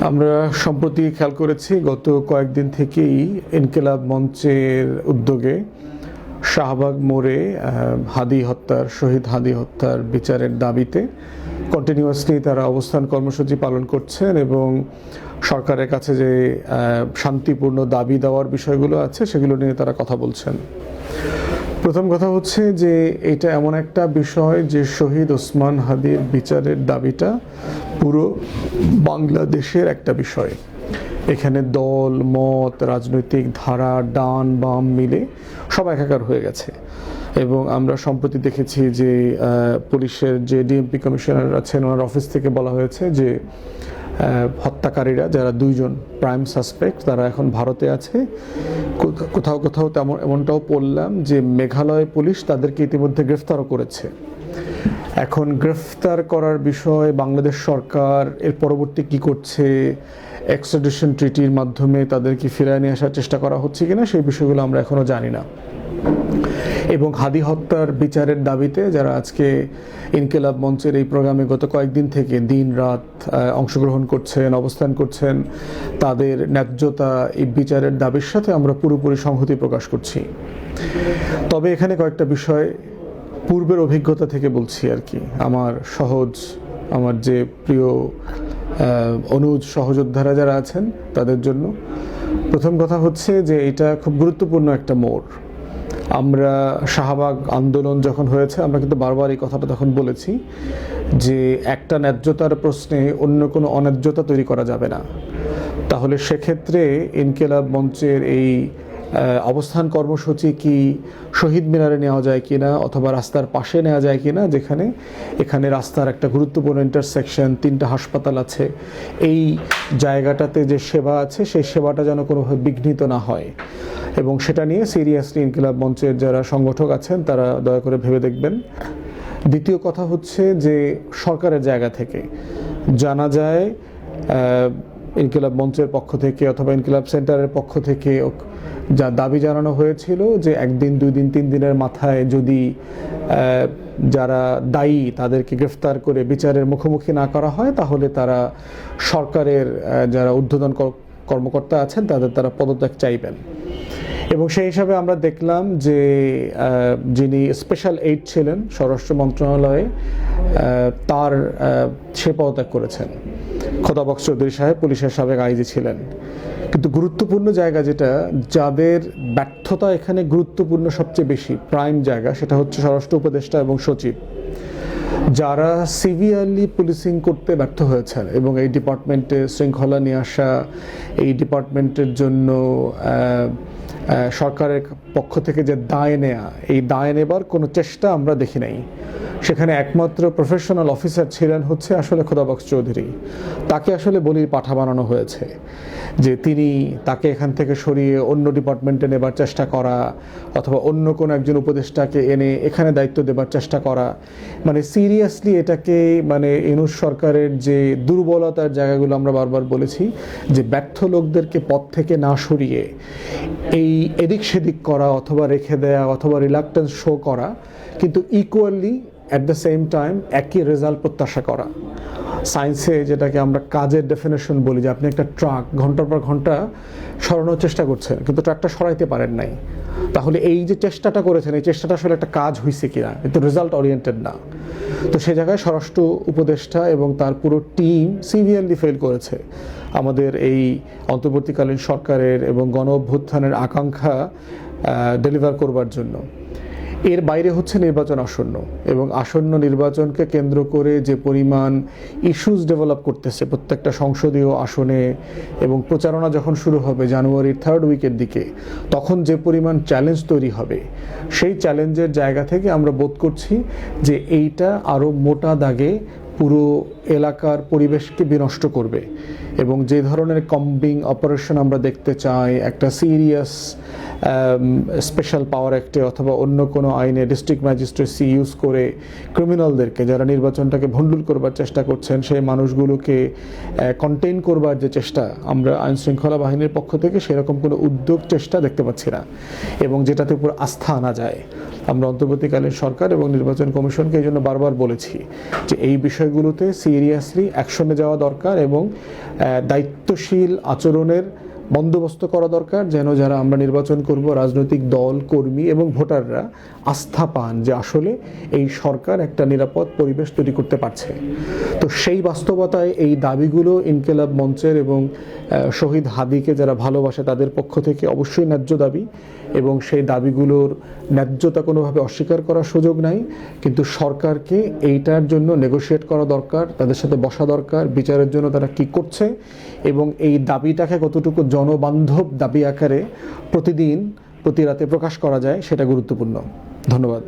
আমরা সম্প্রতি খেয়াল করেছি গত কয়েকদিন থেকেই ইনকিলাব মঞ্চের উদ্যোগে শাহবাগ মোড়ে শহীদ হাদি হত্যার বিচারের দাবিতে কন্টিনিউয়াসলি তারা অবস্থান কর্মসূচি পালন করছেন এবং সরকারের কাছে যে শান্তিপূর্ণ দাবি দেওয়ার বিষয়গুলো আছে সেগুলো নিয়ে তারা কথা বলছেন। প্রথম কথা হচ্ছে যে এটা এমন একটা বিষয় যে শহীদ ওসমান হাদির বিচারের দাবিটা পুরো বাংলাদেশের একটা বিষয়। এখানে দল মত রাজনৈতিক ধারা ডান বাম মিলে সব একাকার হয়ে গেছে এবং আমরা সম্প্রতি দেখেছি যে পুলিশের যে ডিএমপি কমিশনার আছেন ওনার অফিস থেকে বলা হয়েছে যে হত্যাকারীরা যারা দুইজন প্রাইম সাসপেক্ট তারা এখন ভারতে আছে। কোথাও কোথাও এমনটাও পড়লাম যে মেঘালয় পুলিশ তাদেরকে ইতিমধ্যে গ্রেফতারও করেছে। এখন গ্রেফতার করার বিষয় বাংলাদেশ সরকার এর পরবর্তী কি করছে, এক্সট্রাডিশন ট্রিটির মাধ্যমে তাদেরকে ফিরিয়ে নিয়ে আসার চেষ্টা করা হচ্ছে কিনা সেই বিষয়গুলো আমরা এখনও জানি না। এবং হাদি হত্যার বিচারের দাবিতে যারা আজকে ইনকিলাব মঞ্চের এই প্রোগ্রামে গত কয়েকদিন থেকে দিন রাত অংশগ্রহণ করছেন অবস্থান করছেন তাদের ন্যায্যতা এই বিচারের দাবির সাথে আমরা পুরোপুরি সংহতি প্রকাশ করছি। তবে এখানে কয়েকটা বিষয় পূর্বের অভিজ্ঞতা থেকে বলছি আর কি, আমার যে প্রিয় অনুজ সহযোদ্ধারা যারা আছেন তাদের জন্য। প্রথম কথা হচ্ছে যে এটা খুব গুরুত্বপূর্ণ একটা মোড়। আমরা শাহবাগ আন্দোলন যখন হয়েছে আমরা কিন্তু বারবার এই কথাটা তখন বলেছি যে একটা ন্যায্যতার প্রশ্নে অন্য কোনো অন্যায্যতা তৈরি করা যাবে না। তাহলে সেক্ষেত্রে ইনকিলাব মঞ্চের এই অবস্থান কর্মসূচি কি শহীদ মিনারে নেওয়া যায় কিনা অথবা রাস্তার পাশে নেওয়া যায় কিনা, এখানে রাস্তার একটা গুরুত্বপূর্ণ ইন্টারসেকশন, 3টা হাসপাতাল আছে, এই জায়গাটাতে যে সেবা আছে সেই সেবাটা যেন কোনোভাবে বিঘ্নিত না হয় এবং সেটা নিয়ে সিরিয়াসলি ইনকিলাব মঞ্চের যারা সংগঠক আছেন তারা দয়া করে ভেবে দেখবেন। দ্বিতীয় কথা হচ্ছে যে সরকারের জায়গা থেকে জানা যায় ইনকিলাব মঞ্চের পক্ষ থেকে অথবা ইনকিলাব সেন্টারের পক্ষ থেকে যা দাবি জানানো হয়েছিল যে 1 দিন 2 দিন 3 দিনের মাথায় যদি যারা দায়ী তাদেরকে গ্রেফতার করে বিচারের মুখোমুখি না করা হয় তাহলে তারা সরকারের যারা ঊর্ধ্বতন কর্মকর্তা আছেন তারা পদত্যাগ চাইবেন। এবং সেই হিসাবে আমরা দেখলাম যে যিনি স্পেশাল এইড ছিলেন স্বরাষ্ট্র মন্ত্রণালয়ে সে পদত্যাগ করেছেন। খোদাবক্স চৌধুরী সাহেব পুলিশের সাবেক আইজি ছিলেন। কিন্তু গুরুত্বপূর্ণ জায়গা যেটা যাদের ব্যর্থতা এখানে গুরুত্বপূর্ণ সবচেয়ে বেশি প্রাইম জায়গা সেটা হচ্ছে স্বরাষ্ট্র উপদেষ্টা এবং সচিব, যারা সিভিয়ারলি পুলিশিং করতে ব্যর্থ হয়েছেন এবং এই ডিপার্টমেন্টে শৃঙ্খলা নিয়ে আসা, এই ডিপার্টমেন্টের জন্য সরকারের পক্ষ থেকে যে দায় নেয়া, এই দায় নেবার কোনো চেষ্টা আমরা দেখি নাই। সেখানে একমাত্র প্রফেশনাল অফিসার ছিলেন হচ্ছে আসলে খোদাবক্স চৌধুরী। তাকে আসলে বলির পাঠা বানানো হয়েছে যে তাকে এখান থেকে সরিয়ে অন্য ডিপার্টমেন্টে নেবার চেষ্টা করা অথবা অন্য কোনো একজন উপদেষ্টাকে এনে এখানে দায়িত্ব দেবার চেষ্টা করা। মানে সিরিয়াসলি এটাকে ইউনূস সরকারের যে দুর্বলতার জায়গাগুলো আমরা বারবার বলেছি যে ব্যর্থ লোকদেরকে পদ থেকে না সরিয়ে এই এদিক সেদিক করা অথবা রেখে দেয়া অথবা রিলাক্টেন্স শো করা, কিন্তু equally at the same time একই রেজাল্ট প্রত্যাশা করা। সায়েন্সে যেটাকে আমরা কাজের ডেফিনেশন বলি যে আপনি একটা ট্রাক ঘন্টার পর ঘন্টা সরানোর চেষ্টা করছেন কিন্তু ট্রাকটা সরাইতে পারেন নাই, তাহলে এই যে চেষ্টাটা করেছেন এই চেষ্টাটা আসলে একটা কাজ হয়েছে কিনা, কিন্তু রেজাল্ট ওরিয়েন্টেড না। তো সে জায়গায় স্বরাষ্ট্র উপদেষ্টা এবং তার পুরো টিম সিভিয়ারলি ফেল করেছে আমাদের এই অন্তর্বর্তীকালীন সরকারের এবং গণ অভ্যুত্থানের আকাঙ্ক্ষা ডেলিভার করবার জন্য। এর বাইরে হচ্ছে নির্বাচন আসন্ন এবং আসন্ন নির্বাচনকে কেন্দ্র করে যে পরিমাণ ইস্যুস ডেভেলপ করতেছে প্রত্যেকটা সংসদীয় আসনে এবং প্রচারণা যখন শুরু হবে জানুয়ারির 3rd উইকের দিকে, তখন যে পরিমাণ চ্যালেঞ্জ তৈরি হবে সেই চ্যালেঞ্জের জায়গা থেকে আমরা বোধ করছি যে এইটা আরও মোটা দাগে পুরো এলাকার পরিবেশকে বিনষ্ট করবে এবং যে ধরনের কম্বিং অপারেশন আমরা দেখতে চাই একটা সিরিয়াস স্পেশাল পাওয়ার অ্যাক্টে অথবা অন্য কোনো আইনে ডিস্ট্রিক্ট ম্যাজিস্ট্রেসি ইউজ করে ক্রিমিনালদেরকে যারা নির্বাচনটাকে ভণ্ডুল করবার চেষ্টা করছেন সেই মানুষগুলোকে কন্টেইন করবার যে চেষ্টা, আমরা আইন শৃঙ্খলা বাহিনীর পক্ষ থেকে সেরকম কোনো উদ্যোগ চেষ্টা দেখতে পাচ্ছি না এবং যেটাতে উপর আস্থা আনা যায়। আমরা অন্তর্বর্তীকালীন সরকার এবং নির্বাচন কমিশনকে এই জন্য বারবার বলেছি যে এই বিষয়গুলোতে সিরিয়াসলি অ্যাকশনে যাওয়া দরকার এবং দায়িত্বশীল আচরণের বন্দোবস্ত করা দরকার, যেন যারা আমরা নির্বাচন করব রাজনৈতিক দল, কর্মী এবং ভোটাররা আস্থা পান যে আসলে এই সরকার একটা নিরাপদ পরিবেশ তৈরি করতে পারছে। তো সেই বাস্তবতায় এই দাবিগুলো ইনকিলাব মঞ্চের এবং শহীদ হাদিকে যারা ভালোবাসে তাদের পক্ষ থেকে অবশ্যই ন্যায্য দাবি, এবং সেই দাবিগুলোর ন্যায্যতা কোনোভাবে অস্বীকার করার সুযোগ নাই। কিন্তু সরকারকে এইটার জন্য নেগোশিয়েট করা দরকার, তাদের সাথে বসা দরকার, বিচারের জন্য তারা কি করছে এবং এই দাবিটাকে কতটুকু জনবান্ধব দাবি আকারে প্রতিদিন প্রতি রাতে প্রকাশ করা যায় সেটা গুরুত্বপূর্ণ। ধন্যবাদ।